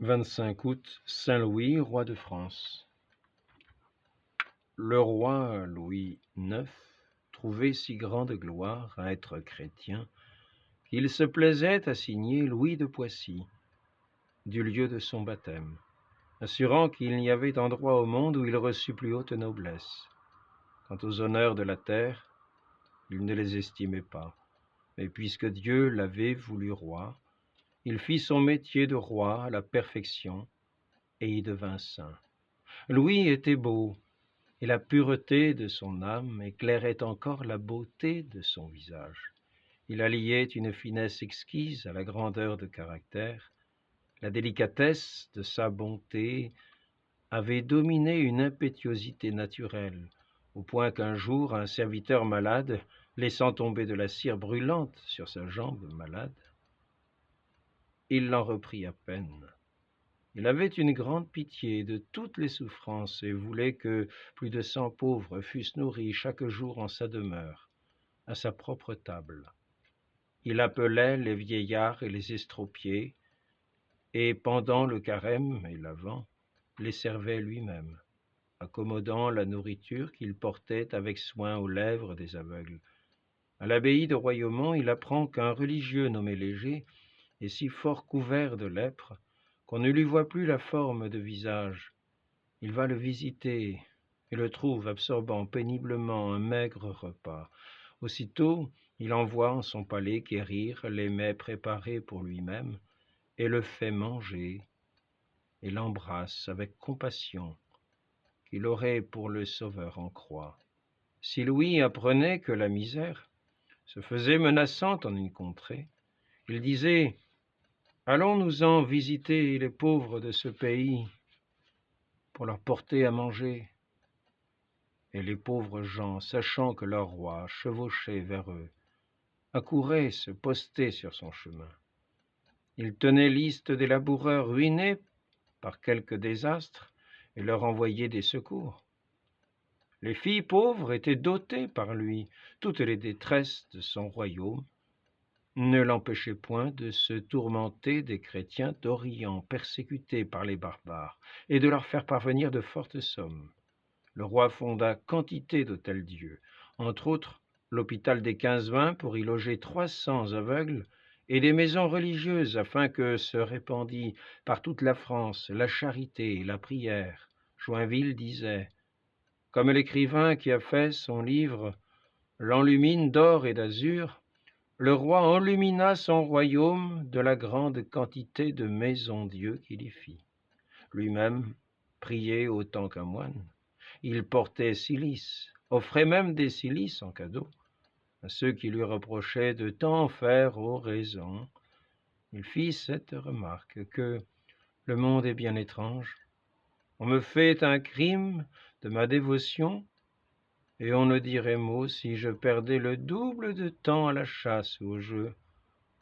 25 août, Saint Louis, roi de France. Le roi Louis IX trouvait si grande gloire à être chrétien qu'il se plaisait à signer Louis de Poissy, du lieu de son baptême, assurant qu'il n'y avait endroit au monde où il reçût plus haute noblesse. Quant aux honneurs de la terre, il ne les estimait pas, mais puisque Dieu l'avait voulu roi, il fit son métier de roi à la perfection et y devint saint. Louis était beau, et la pureté de son âme éclairait encore la beauté de son visage. Il alliait une finesse exquise à la grandeur de caractère. La délicatesse de sa bonté avait dominé une impétuosité naturelle, au point qu'un jour, un serviteur malade, laissant tomber de la cire brûlante sur sa jambe malade, il l'en reprit à peine. Il avait une grande pitié de toutes les souffrances et voulait que plus de 100 pauvres fussent nourris chaque jour en sa demeure, à sa propre table. Il appelait les vieillards et les estropiés, et pendant le carême et l'avent, les servait lui-même, accommodant la nourriture qu'il portait avec soin aux lèvres des aveugles. À l'abbaye de Royaumont, il apprend qu'un religieux nommé Léger est si fort couvert de lèpre qu'on ne lui voit plus la forme de visage. Il va le visiter et le trouve absorbant péniblement un maigre repas. Aussitôt, il envoie en son palais quérir les mets préparés pour lui-même et le fait manger et l'embrasse avec compassion qu'il aurait pour le Sauveur en croix. Si Louis apprenait que la misère se faisait menaçante en une contrée, il disait « Allons-nous-en visiter les pauvres de ce pays pour leur porter à manger ?» Et les pauvres gens, sachant que leur roi chevauchait vers eux, accouraient se poster sur son chemin. Il tenait liste des laboureurs ruinés par quelque désastre et leur envoyait des secours. Les filles pauvres étaient dotées par lui. Toutes les détresses de son royaume ne l'empêchaient point de se tourmenter des chrétiens d'Orient persécutés par les barbares et de leur faire parvenir de fortes sommes. Le roi fonda quantité d'hôtels-dieux, entre autres l'hôpital des 15-20 pour y loger 300 aveugles et des maisons religieuses afin que se répandît par toute la France la charité et la prière. Joinville disait « Comme l'écrivain qui a fait son livre l'enlumine d'or et d'azur, le roi enlumina son royaume de la grande quantité de maisons-dieux qu'il y fit. Lui-même priait autant qu'un moine. Il portait cilices, offrait même des cilices en cadeau à ceux qui lui reprochaient de tant faire oraison. Il fit cette remarque que le monde est bien étrange. On me fait un crime de ma dévotion et on ne dirait mot si je perdais le double de temps à la chasse ou au jeu,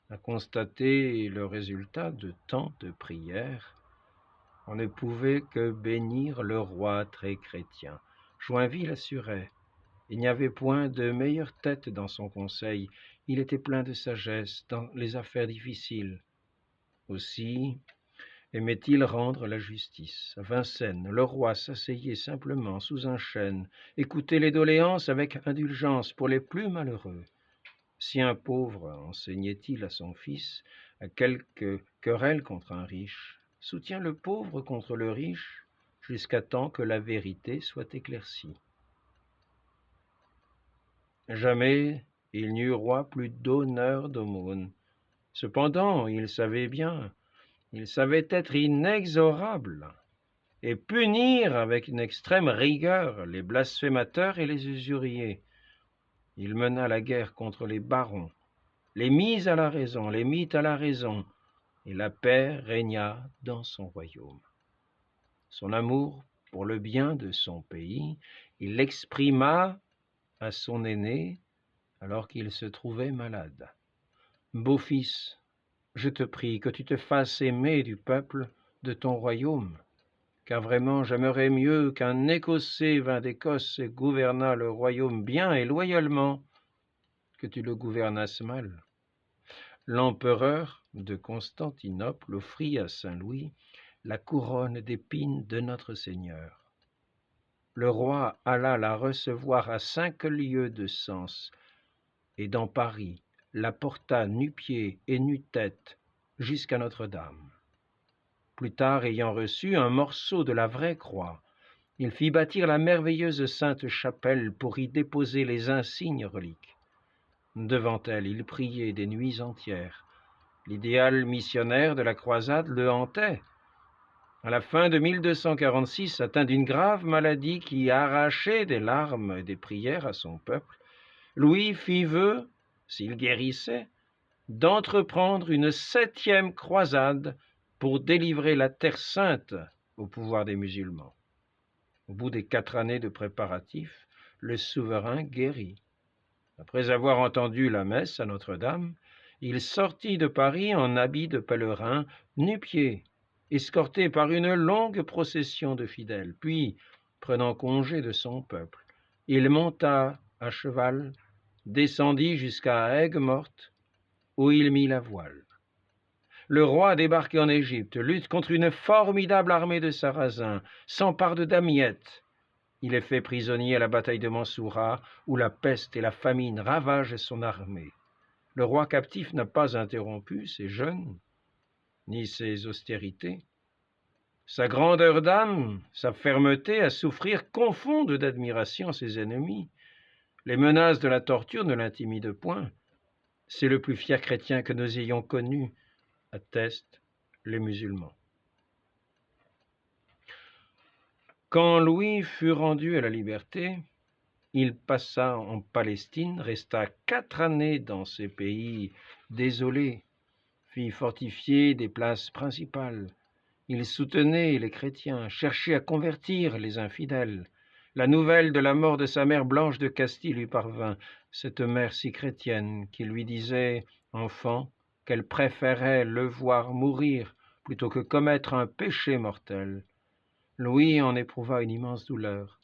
à constater le résultat de tant de prières. On ne pouvait que bénir le roi très chrétien. Joinville assurait. Il n'y avait point de meilleure tête dans son conseil. Il était plein de sagesse dans les affaires difficiles. Aussi aimait-il rendre la justice. À Vincennes, le roi s'asseyait simplement sous un chêne, écoutait les doléances avec indulgence pour les plus malheureux. Si un pauvre enseignait-il à son fils à quelque querelle contre un riche, soutient le pauvre contre le riche jusqu'à temps que la vérité soit éclaircie. Jamais il n'y eut roi plus d'honneur d'aumône. Cependant, il savait bien, il savait être inexorable et punir avec une extrême rigueur les blasphémateurs et les usuriers. Il mena la guerre contre les barons, les mit à la raison, et la paix régna dans son royaume. Son amour pour le bien de son pays, il l'exprima à son aîné alors qu'il se trouvait malade. « Beau-fils, je te prie que tu te fasses aimer du peuple de ton royaume, car vraiment j'aimerais mieux qu'un Écossais vînt d'Écosse et gouvernât le royaume bien et loyalement, que tu le gouvernasses mal. » L'empereur de Constantinople offrit à Saint Louis la couronne d'épines de notre Seigneur. Le roi alla la recevoir à 5 lieues de Sens, et dans Paris, la porta nu-pieds et nu-tête jusqu'à Notre-Dame. Plus tard, ayant reçu un morceau de la vraie croix, il fit bâtir la merveilleuse Sainte-Chapelle pour y déposer les insignes reliques. Devant elle, il priait des nuits entières. L'idéal missionnaire de la croisade le hantait. À la fin de 1246, atteint d'une grave maladie qui arrachait des larmes et des prières à son peuple, Louis fit vœu, s'il guérissait, d'entreprendre une 7e croisade pour délivrer la Terre sainte au pouvoir des musulmans. Au bout des 4 années de préparatifs, le souverain guérit. Après avoir entendu la messe à Notre-Dame, il sortit de Paris en habit de pèlerin, nu-pieds, escorté par une longue procession de fidèles. Puis, prenant congé de son peuple, il monta à cheval, descendit jusqu'à Aigues-Mortes, où il mit la voile. Le roi débarqué en Égypte, lutte contre une formidable armée de Sarrasins, s'empare de Damiette. Il est fait prisonnier à la bataille de Mansoura, où la peste et la famine ravagent son armée. Le roi captif n'a pas interrompu ses jeûnes, ni ses austérités. Sa grandeur d'âme, sa fermeté à souffrir confondent d'admiration ses ennemis. Les menaces de la torture ne l'intimident point. C'est le plus fier chrétien que nous ayons connu, attestent les musulmans. Quand Louis fut rendu à la liberté, il passa en Palestine, resta 4 années dans ces pays désolés, fit fortifier des places principales. Il soutenait les chrétiens, cherchait à convertir les infidèles. La nouvelle de la mort de sa mère Blanche de Castille lui parvint, cette mère si chrétienne qui lui disait, enfant, qu'elle préférait le voir mourir plutôt que commettre un péché mortel. Louis en éprouva une immense douleur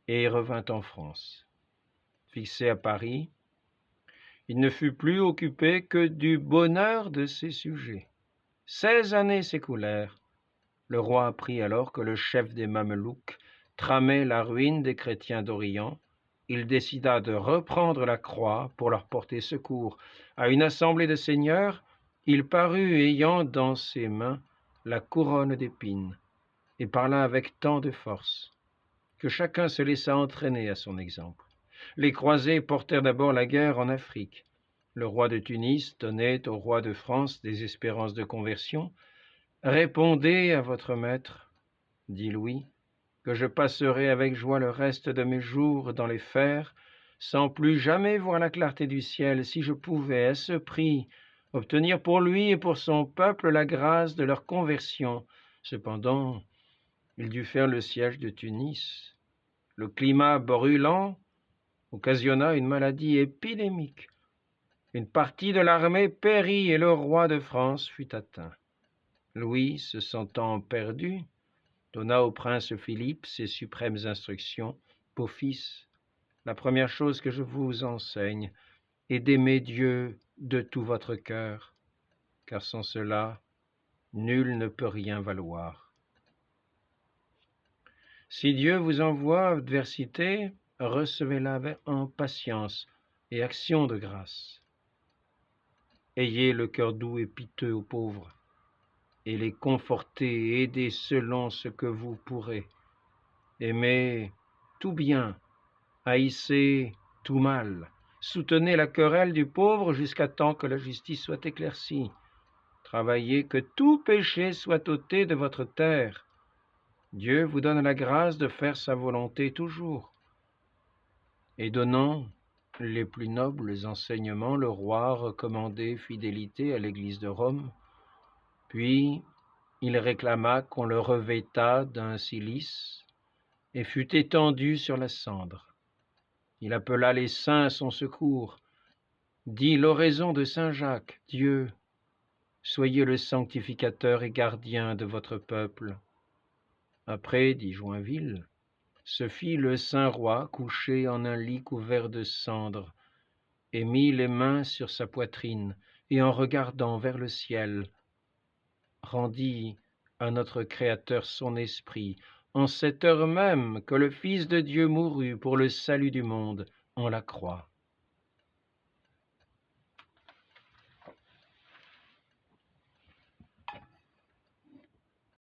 et revint en France. Fixé à Paris, il ne fut plus occupé que du bonheur de ses sujets. 16 années s'écoulèrent. Le roi apprit alors que le chef des Mamelouks tramait la ruine des chrétiens d'Orient. Il décida de reprendre la croix pour leur porter secours. À une assemblée de seigneurs, il parut ayant dans ses mains la couronne d'épines et parla avec tant de force que chacun se laissa entraîner à son exemple. Les croisés portèrent d'abord la guerre en Afrique. Le roi de Tunis donnait au roi de France des espérances de conversion. « Répondez à votre maître, dit Louis, que je passerai avec joie le reste de mes jours dans les fers, sans plus jamais voir la clarté du ciel, si je pouvais, à ce prix, obtenir pour lui et pour son peuple la grâce de leur conversion. Cependant, il dut faire le siège de Tunis. Le climat brûlant occasionna une maladie épidémique. Une partie de l'armée périt et le roi de France fut atteint. Louis, se sentant perdu, donna au prince Philippe ses suprêmes instructions. « Beau fils, la première chose que je vous enseigne est d'aimer Dieu de tout votre cœur, car sans cela, nul ne peut rien valoir. Si Dieu vous envoie adversité, recevez-la en patience et action de grâce. Ayez le cœur doux et piteux aux pauvres, et les conforter et aider selon ce que vous pourrez. Aimez tout bien, haïssez tout mal, soutenez la querelle du pauvre jusqu'à temps que la justice soit éclaircie. Travaillez que tout péché soit ôté de votre terre. Dieu vous donne la grâce de faire sa volonté toujours. » Et donnant les plus nobles enseignements, le roi recommandait fidélité à l'Église de Rome. Puis il réclama qu'on le revêtât d'un cilice et fut étendu sur la cendre. Il appela les saints à son secours, dit l'oraison de saint Jacques, « Dieu, soyez le sanctificateur et gardien de votre peuple. » Après, dit Joinville, se fit le saint roi couché en un lit couvert de cendres, et mit les mains sur sa poitrine, et en regardant vers le ciel, rendit à notre Créateur son esprit, en cette heure même que le Fils de Dieu mourut pour le salut du monde en la croix.